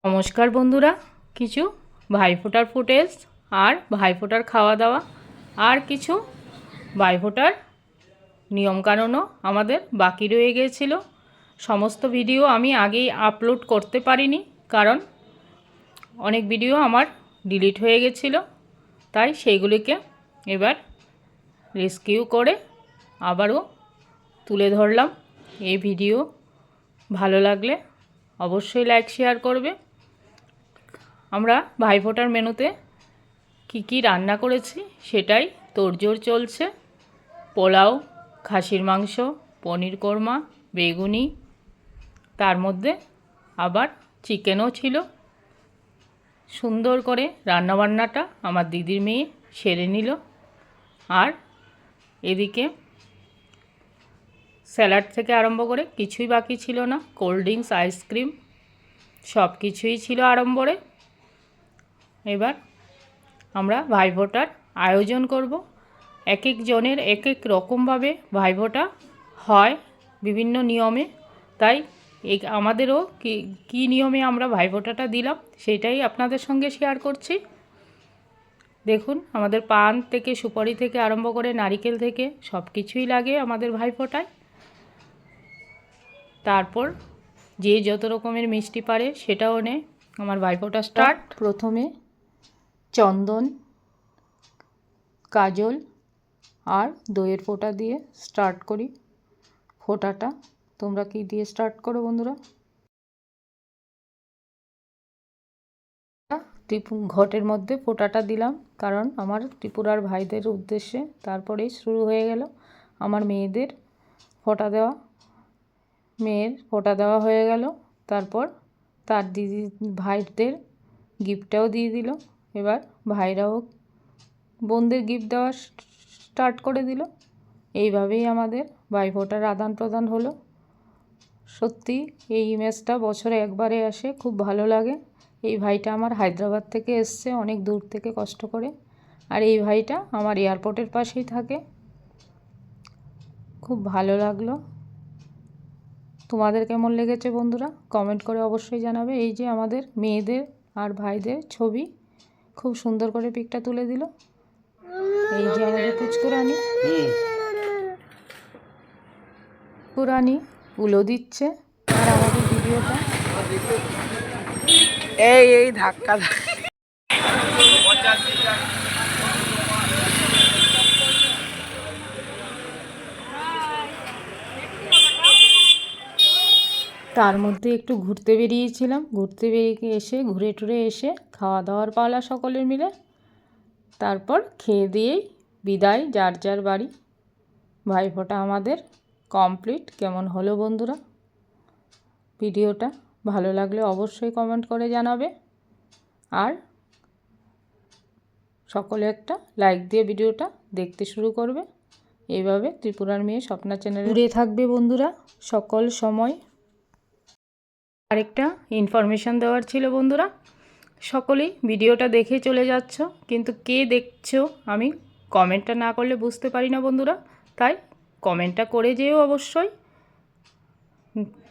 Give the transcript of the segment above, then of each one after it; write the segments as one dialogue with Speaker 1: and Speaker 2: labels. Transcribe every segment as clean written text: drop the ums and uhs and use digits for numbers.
Speaker 1: নমস্কার বন্ধুরা, কিছু ভাইফোঁটার ফুটেজ আর ভাইফোঁটার খাওয়া দাওয়া আর কিছু ভাইফোঁটার নিয়মকানুনও আমাদের বাকি রয়ে গিয়েছিল। সমস্ত ভিডিও আমি আগেই আপলোড করতে পারিনি, কারণ অনেক ভিডিও আমার ডিলিট হয়ে গেছিলো। তাই সেইগুলিকে এবার রেস্কিউ করে আবারও তুলে ধরলাম। এই ভিডিও ভালো লাগলে অবশ্যই লাইক শেয়ার করবে। আমরা ভাইফোঁটার মেনুতে কি রান্না করেছি সেটাই তোড়জোড় চলছে। পোলাও, খাসির মাংস, পনির কোরমা, বেগুনি, তার মধ্যে আবার চিকেনও ছিল। সুন্দর করে রান্নাবান্নাটা আমার দিদির মেয়ে সেরে নিল। আর এদিকে স্যালাড থেকে আরম্ভ করে কিছুই বাকি ছিল না। কোল্ড ড্রিঙ্কস, আইসক্রিম সব কিছুই ছিল আড়ম্বরে। এবার আমরা ভাইফোঁটার আয়োজন করব। এক এক জনের এক এক রকমভাবে ভাইফোঁটা হয়, বিভিন্ন নিয়মে। তাই আমাদেরও কি নিয়মে আমরা ভাইফোঁটাটা দিলাম সেটাই আপনাদের সঙ্গে শেয়ার করছি। দেখুন, আমাদের পান থেকে, সুপারি থেকে আরম্ভ করে নারিকেল থেকে সব কিছুই লাগে আমাদের ভাইফোঁটায়। তারপর যে যত রকমের মিষ্টি পারে সেটাও নেয়। আমার ভাইফোঁটা স্টার্ট। প্রথমে চন্দন, কাজল আর দইয়ের ফোঁটা দিয়ে স্টার্ট করি। ফোঁটাটা তোমরা কি দিয়ে স্টার্ট করো বন্ধুরা? ঘটের মধ্যে ফোঁটাটা দিলাম, কারণ আমার ত্রিপুরার ভাইদের উদ্দেশ্যে। তারপরেই শুরু হয়ে গেল আমার মেয়েদের ফোঁটা দেওয়া। মেয়ের ফোঁটা দেওয়া হয়ে গেল, তারপর তার দিদি ভাইদের গিফটটাও দিয়ে দিল। এবার ভাইরাও বোনদের গিফট দেওয়া স্টার্ট করে দিল। এইভাবেই আমাদের ভাইফোঁটার আদান প্রদান হলো। সত্যি এই ইমেজটা বছরে একবারে আসে, খুব ভালো লাগে। এই ভাইটা আমার হায়দ্রাবাদ থেকে এসছে, অনেক দূর থেকে কষ্ট করে। আর এই ভাইটা আমার এয়ারপোর্টের পাশেই থাকে। খুব ভালো লাগলো। তোমাদের কেমন লেগেছে বন্ধুরা? কমেন্ট করে অবশ্যই জানাবে। এই যে আমাদের মেয়েদের আর ভাইদের ছবি, খুব সুন্দর করে পিকটা তুলে দিল। এই যে আমাদের পুচকুরানি উলো দিচ্ছে। আর আমাদের ভিডিওটা
Speaker 2: এই ধাক্কা
Speaker 1: তার মধ্যে একটু ঘুরতে বেরিয়েছিলাম। ঘুরতে বেরিয়ে এসে ঘুরে টুরে এসে খাওয়া দাওয়ার পালা সকলের মিলে। তারপর খেয়ে দিয়েই বিদায় যার যার বাড়ি। ভাইফোঁটা আমাদের কমপ্লিট। কেমন হলো বন্ধুরা ভিডিওটা? ভালো লাগলে অবশ্যই কমেন্ট করে জানাবে। আর সকলে একটা লাইক দিয়ে ভিডিওটা দেখতে শুরু করবে। এইভাবে ত্রিপুরার মেয়ে স্বপ্না চ্যানেলে ঘুরে থাকবে বন্ধুরা সকল সময়। আরেকটা ইনফরমেশান দেওয়ার ছিল বন্ধুরা, সকলেই ভিডিওটা দেখে চলে যাচ্ছ, কিন্তু কে দেখছো আমি কমেন্টটা না করলে বুঝতে পারি না বন্ধুরা। তাই কমেন্টটা করে যেও অবশ্যই,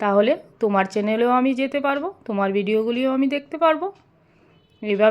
Speaker 1: তাহলে তোমার চ্যানেলেও আমি যেতে পারবো, তোমার ভিডিওগুলিও আমি দেখতে পারবো। এইভাবে